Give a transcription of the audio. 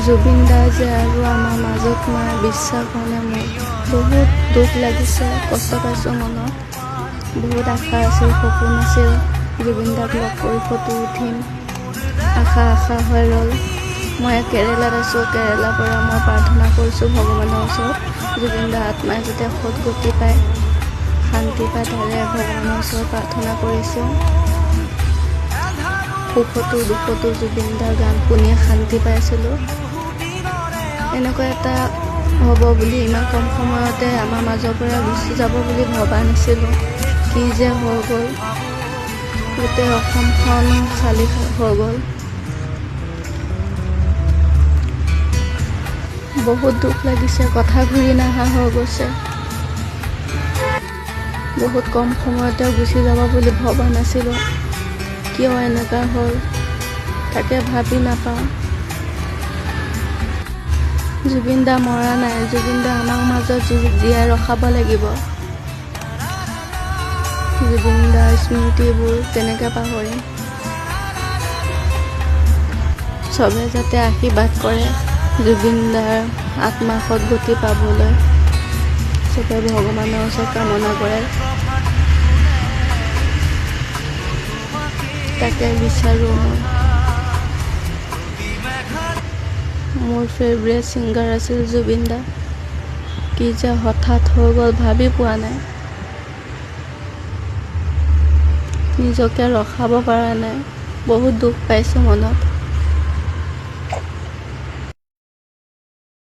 জুবিন দা যে আৰু আমাৰ মাজত নাই বিশ্বাস মানে মোৰ বহুত দুখ লাগিছে, কষ্ট পাইছোঁ মনত। বহুত আশা আছিল, সপোন আছিল জুবিন দাক লগ কৰি ফটো উঠিম, আশা হৈ ৰ'ল। মই কেৰেলাত আছোঁ, কেৰেলাৰ পৰা মই প্ৰাৰ্থনা কৰিছোঁ ভগৱানৰ ওচৰত, জুবিন দাৰ আত্মাই যাতে সদগতি পায়, শান্তি পায়, তাৰে ভগৱানৰ ওচৰত প্ৰাৰ্থনা কৰিছোঁ। সুখতো দুখতো জুবিন দাৰ গান শুনিয়ে শান্তি পাইছিলোঁ। এনেকুৱা এটা হ'ব বুলি ইমান কম সময়তে আমাৰ মাজৰ পৰা গুচি যাব বুলি ভবা নাছিলোঁ। কি যে হৈ গ'ল, গোটেই অসমখন খালী হৈ গ'ল। বহুত দুখ লাগিছে, কথা ঘূৰি নহা হৈ গৈছে। বহুত কম সময়তে গুচি যাব বুলি ভবা নাছিলোঁ। কিয় এনেকুৱা হ'ল তাকে ভাবি নাপাওঁ। জুবিন দা মৰা নাই, জুবিন দা আমাৰ মাজত জীয়াই ৰখাব লাগিব। জুবিন দাৰ স্মৃতিবোৰ কেনেকৈ পাহৰিম। চবে যাতে আশীৰ্বাদ কৰে জুবিন দাৰ আত্মা সদগতি পাবলৈ, চবে ভগৱানৰ ওচৰত কামনা কৰে, তাকে বিচাৰোঁ। মোৰ ফেভৰেট ছিংগাৰ আছিল জুবিন দা, কি যে হঠাৎ হৈ গ'ল ভাবি পোৱা নাই। নিজকে ৰখাব পৰা নাই, বহুত দুখ পাইছোঁ মনত।